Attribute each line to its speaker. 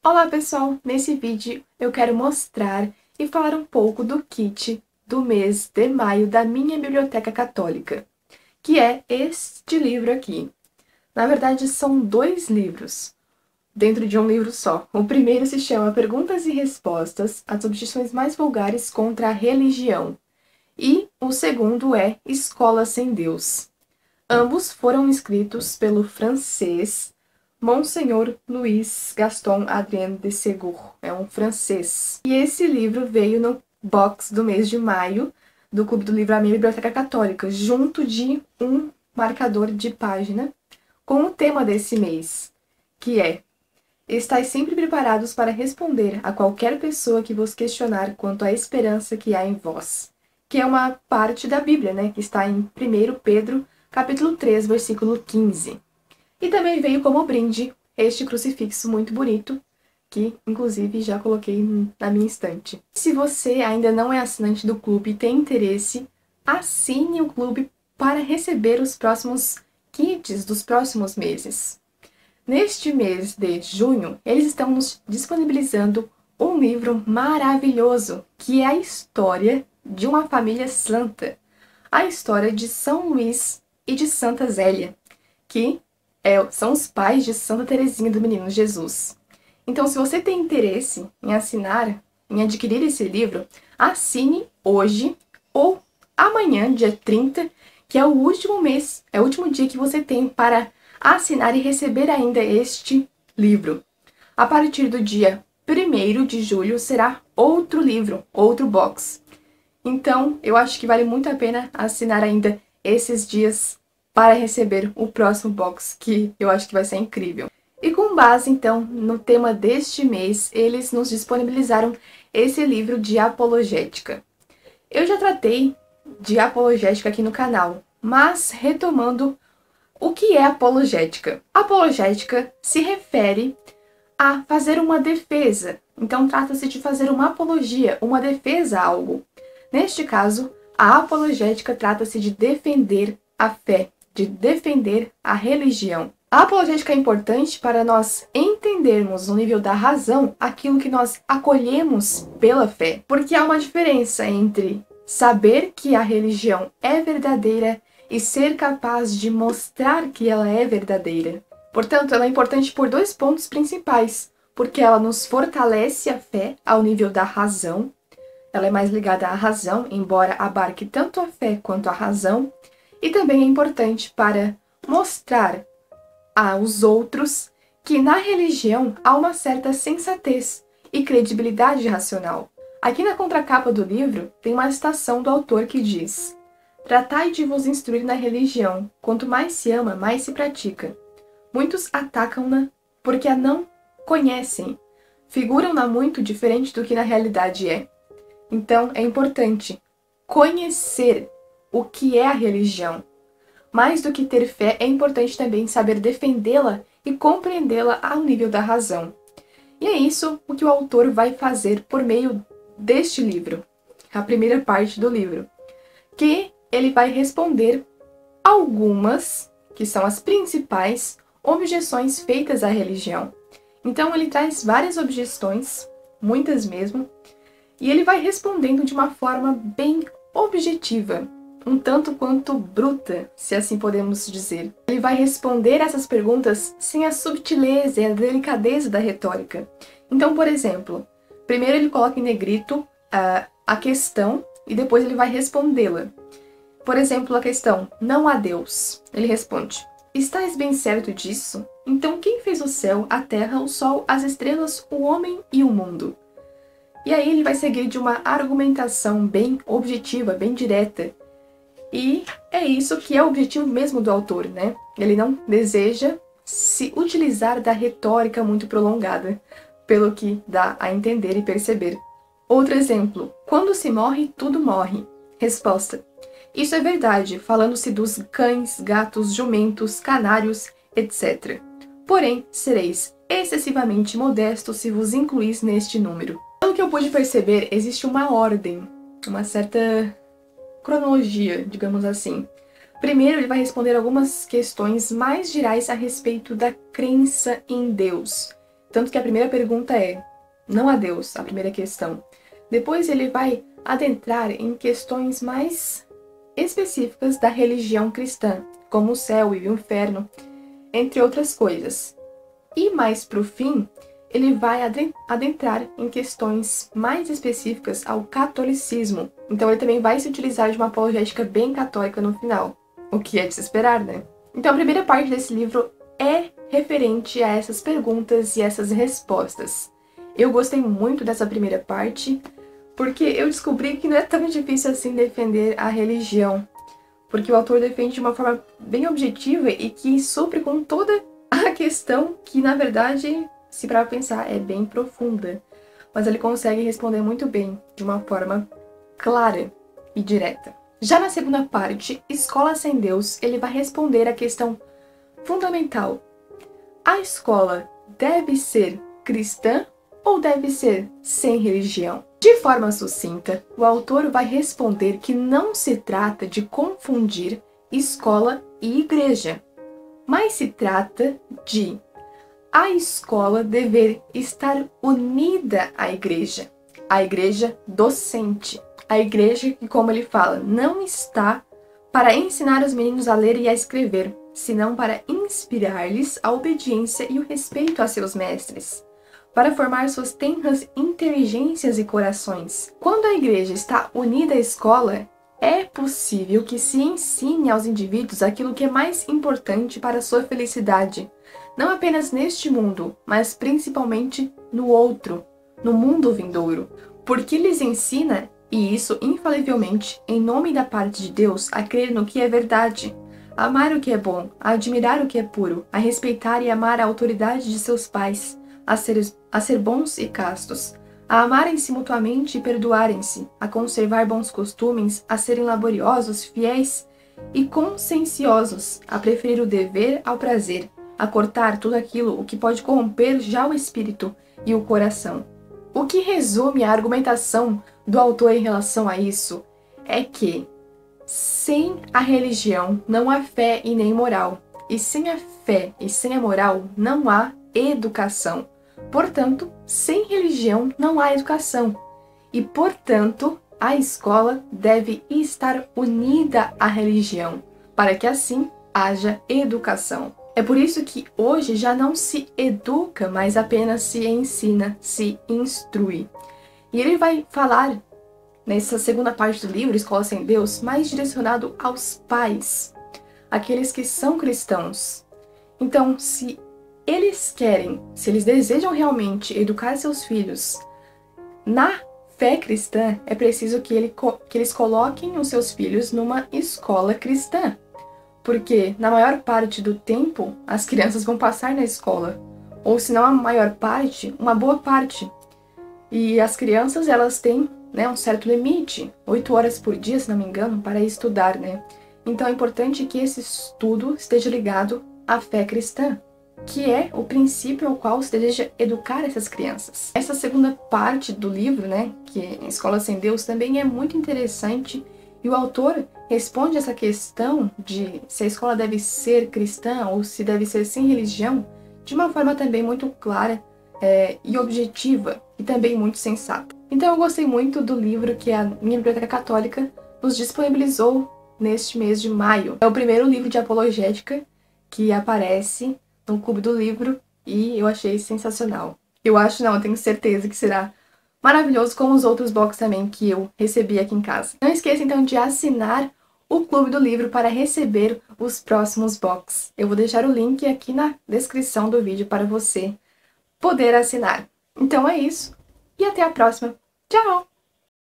Speaker 1: Olá pessoal, nesse vídeo eu quero mostrar e falar um pouco do kit do mês de maio da minha biblioteca católica, que é este livro aqui. Na verdade são dois livros, dentro de um livro só. O primeiro se chama Perguntas e Respostas, as objeções mais vulgares contra a religião, e o segundo é Escola Sem Deus. Ambos foram escritos pelo francês Monseigneur Louis Gaston Adrien de Ségur, é um francês. E esse livro veio no box do mês de maio do Clube do Livro A Minha Biblioteca Católica, junto de um marcador de página com o tema desse mês, que é: estais sempre preparados para responder a qualquer pessoa que vos questionar quanto à esperança que há em vós, que é uma parte da Bíblia, né, que está em 1 Pedro, capítulo 3, versículo 15. E também veio como brinde este crucifixo muito bonito, que inclusive já coloquei na minha estante. Se você ainda não é assinante do clube e tem interesse, assine o clube para receber os próximos kits dos próximos meses. Neste mês de junho, eles estão nos disponibilizando um livro maravilhoso, que é a história de uma família santa, a história de São Luís e de Santa Zélia, que são os pais de Santa Teresinha do Menino Jesus. Então, se você tem interesse em assinar, em adquirir esse livro, assine hoje ou amanhã, dia 30, que é o último mês, é o último dia que você tem para assinar e receber ainda este livro. A partir do dia 1º de julho será outro livro, outro box. Então, eu acho que vale muito a pena assinar ainda esses dias para receber o próximo box, que eu acho que vai ser incrível. E com base, então, no tema deste mês, eles nos disponibilizaram esse livro de apologética. Eu já tratei de apologética aqui no canal, mas retomando, o que é apologética? Apologética se refere a fazer uma defesa. Então, trata-se de fazer uma apologia, uma defesa a algo. Neste caso, a apologética trata-se de defender a fé, de defender a religião. A apologética é importante para nós entendermos, no nível da razão, aquilo que nós acolhemos pela fé. Porque há uma diferença entre saber que a religião é verdadeira e ser capaz de mostrar que ela é verdadeira. Portanto, ela é importante por dois pontos principais, porque ela nos fortalece a fé ao nível da razão. Ela é mais ligada à razão, embora abarque tanto a fé quanto a razão. E também é importante para mostrar aos outros que na religião há uma certa sensatez e credibilidade racional. Aqui na contracapa do livro tem uma citação do autor que diz: tratai de vos instruir na religião, quanto mais se ama, mais se pratica. Muitos atacam-na porque a não conhecem, figuram-na muito diferente do que na realidade é. Então é importante conhecer o que é a religião. Mais do que ter fé, é importante também saber defendê-la e compreendê-la ao nível da razão. E é isso o que o autor vai fazer por meio deste livro, a primeira parte do livro, que ele vai responder algumas, que são as principais, objeções feitas à religião. Então ele traz várias objeções, muitas mesmo, e ele vai respondendo de uma forma bem objetiva, um tanto quanto bruta, se assim podemos dizer. Ele vai responder essas perguntas sem a subtileza e a delicadeza da retórica. Então, por exemplo, primeiro ele coloca em negrito a questão e depois ele vai respondê-la. Por exemplo, a questão: não há Deus. Ele responde: estais bem certo disso? Então quem fez o céu, a terra, o sol, as estrelas, o homem e o mundo? E aí ele vai seguir de uma argumentação bem objetiva, bem direta. E é isso que é o objetivo mesmo do autor, né? Ele não deseja se utilizar da retórica muito prolongada, pelo que dá a entender e perceber. Outro exemplo: quando se morre, tudo morre. Resposta: isso é verdade, falando-se dos cães, gatos, jumentos, canários, etc. Porém, sereis excessivamente modestos se vos incluís neste número. Pelo que eu pude perceber, existe uma ordem, uma certa cronologia, digamos assim. Primeiro, ele vai responder algumas questões mais gerais a respeito da crença em Deus. Tanto que a primeira pergunta é: não há Deus, a primeira questão. Depois ele vai adentrar em questões mais específicas da religião cristã, como o céu e o inferno, entre outras coisas. E mais para o fim, ele vai adentrar em questões mais específicas ao catolicismo. Então ele também vai se utilizar de uma apologética bem católica no final, o que é de se esperar, né? Então a primeira parte desse livro é referente a essas perguntas e essas respostas. Eu gostei muito dessa primeira parte, porque eu descobri que não é tão difícil assim defender a religião, porque o autor defende de uma forma bem objetiva e que supre com toda a questão que, na verdade, se para pensar, é bem profunda. Mas ele consegue responder muito bem, de uma forma clara e direta. Já na segunda parte, Escola Sem Deus, ele vai responder a questão fundamental: a escola deve ser cristã ou deve ser sem religião? De forma sucinta, o autor vai responder que não se trata de confundir escola e igreja, mas se trata de a escola dever estar unida à igreja, a igreja docente, a igreja que, como ele fala, não está para ensinar os meninos a ler e a escrever, senão para inspirar-lhes a obediência e o respeito a seus mestres, para formar suas tenras inteligências e corações. Quando a igreja está unida à escola, é possível que se ensine aos indivíduos aquilo que é mais importante para a sua felicidade, não apenas neste mundo, mas principalmente no outro, no mundo vindouro, porque lhes ensina, e isso infalivelmente, em nome da parte de Deus, a crer no que é verdade, a amar o que é bom, a admirar o que é puro, a respeitar e amar a autoridade de seus pais, a ser bons e castos, a amarem-se mutuamente e perdoarem-se, a conservar bons costumes, a serem laboriosos, fiéis e conscienciosos, a preferir o dever ao prazer, a cortar tudo aquilo o que pode corromper já o espírito e o coração. O que resume a argumentação do autor em relação a isso é que sem a religião não há fé e nem moral, e sem a fé e sem a moral não há educação. Portanto, sem religião não há educação, e, portanto, a escola deve estar unida à religião, para que assim haja educação. É por isso que hoje já não se educa, mas apenas se ensina, se instrui. E ele vai falar, nessa segunda parte do livro, Escola Sem Deus, mais direcionado aos pais, aqueles que são cristãos. Então, se eles querem, se eles desejam realmente educar seus filhos na fé cristã, é preciso que eles coloquem os seus filhos numa escola cristã. Porque, na maior parte do tempo, as crianças vão passar na escola. Ou, se não a maior parte, uma boa parte. E as crianças, elas têm, né, um certo limite, 8 horas por dia, se não me engano, para estudar, né? Então é importante que esse estudo esteja ligado à fé cristã, que é o princípio ao qual se deseja educar essas crianças. Essa segunda parte do livro, né, que é Escola Sem Deus, também é muito interessante, e o autor responde essa questão de se a escola deve ser cristã ou se deve ser sem religião, de uma forma também muito clara e objetiva, e também muito sensata. Então eu gostei muito do livro que a minha biblioteca católica nos disponibilizou neste mês de maio. É o primeiro livro de apologética que aparece no Clube do Livro e eu achei sensacional. Eu tenho certeza que será maravilhoso, como os outros box também que eu recebi aqui em casa. Não esqueça então de assinar o Clube do Livro para receber os próximos box. Eu vou deixar o link aqui na descrição do vídeo para você poder assinar. Então é isso e até a próxima. Tchau!